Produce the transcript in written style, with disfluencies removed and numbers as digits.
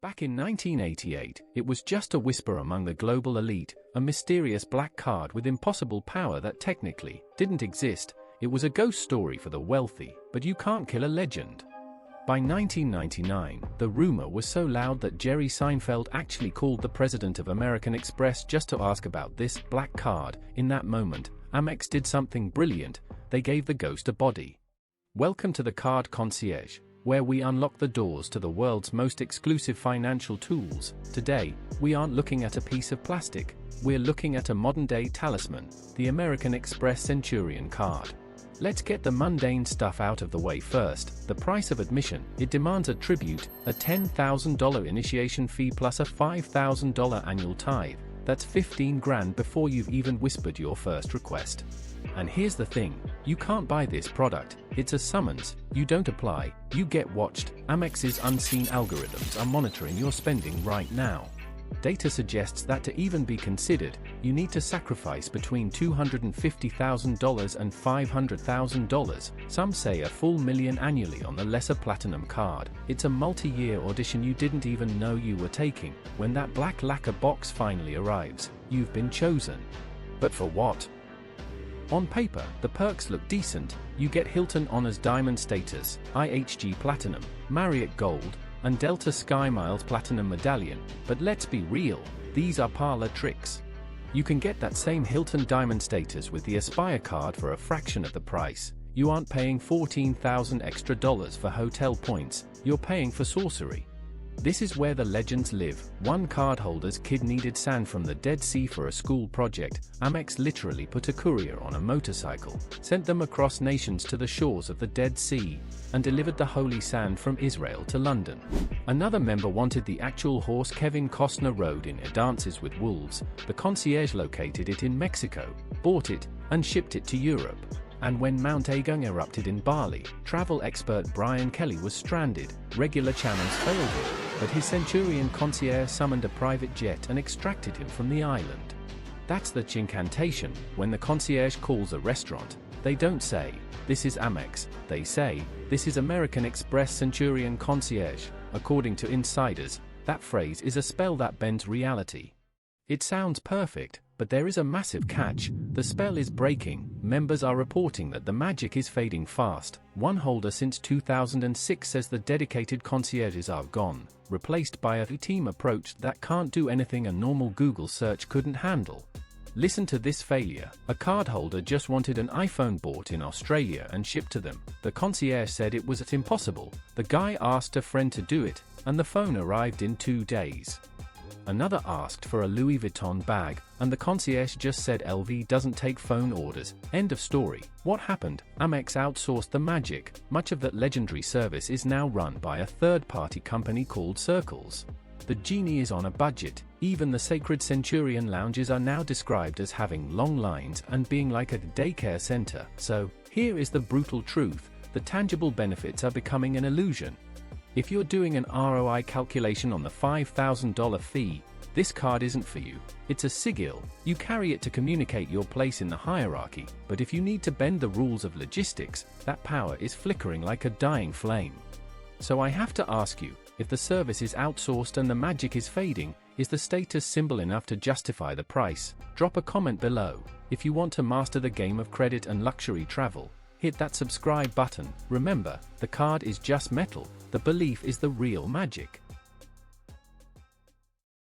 Back in 1988, it was just a whisper among the global elite, a mysterious black card with impossible power that technically didn't exist. It was a ghost story for the wealthy, but you can't kill a legend. By 1999, the rumor was so loud that Jerry Seinfeld actually called the president of American Express just to ask about this black card. In that moment, Amex did something brilliant. They gave the ghost a body. Welcome to the Card Concierge, where we unlock the doors to the world's most exclusive financial tools. Today, we aren't looking at a piece of plastic, we're looking at a modern-day talisman, the American Express Centurion Card. Let's get the mundane stuff out of the way first. The price of admission. It demands a tribute, a $10,000 initiation fee plus a $5,000 annual tithe. That's 15 grand before you've even whispered your first request. And here's the thing, you can't buy this product. It's a summons. You don't apply, you get watched. Amex's unseen algorithms are monitoring your spending right now. Data suggests that to even be considered, you need to sacrifice between $250,000 and $500,000. Some say a full million annually on the lesser platinum card. It's a multi-year audition you didn't even know you were taking. When that black lacquer box finally arrives, you've been chosen. But for what? On paper, the perks look decent. You get Hilton Honors Diamond status, IHG Platinum, Marriott Gold, and Delta Sky Miles Platinum Medallion, but let's be real, these are parlor tricks. You can get that same Hilton Diamond status with the Aspire card for a fraction of the price. You aren't paying $14,000 extra for hotel points, you're paying for sorcery. This is where the legends live. One cardholder's kid needed sand from the Dead Sea for a school project. Amex literally put a courier on a motorcycle, sent them across nations to the shores of the Dead Sea, and delivered the holy sand from Israel to London. Another member wanted the actual horse Kevin Costner rode in Dances with Wolves. The concierge located it in Mexico, bought it, and shipped it to Europe. And when Mount Agung erupted in Bali, travel expert Brian Kelly was stranded. Regular channels failed him, but his Centurion concierge summoned a private jet and extracted him from the island. That's the chincantation. When the concierge calls a restaurant, they don't say, "This is Amex," they say, "This is American Express Centurion Concierge." According to insiders, that phrase is a spell that bends reality. It sounds perfect, but there is a massive catch. The spell is breaking. Members are reporting that the magic is fading fast. One holder since 2006 says the dedicated concierges are gone, replaced by a team approach that can't do anything a normal Google search couldn't handle. Listen to this failure. A cardholder just wanted an iPhone bought in Australia and shipped to them. The concierge said it was impossible. The guy asked a friend to do it, and the phone arrived in 2 days. Another asked for a Louis Vuitton bag, and the concierge just said LV doesn't take phone orders. End of story. What happened? Amex outsourced the magic. Much of that legendary service is now run by a third-party company called Circles. The genie is on a budget. Even the sacred Centurion lounges are now described as having long lines and being like a daycare center. So, here is the brutal truth. The tangible benefits are becoming an illusion. If you're doing an ROI calculation on the $5,000 fee, this card isn't for you. It's a sigil. You carry it to communicate your place in the hierarchy, but if you need to bend the rules of logistics, that power is flickering like a dying flame. So I have to ask you, if the service is outsourced and the magic is fading, is the status symbol enough to justify the price? Drop a comment below. If you want to master the game of credit and luxury travel, hit that subscribe button. Remember, the card is just metal, the belief is the real magic.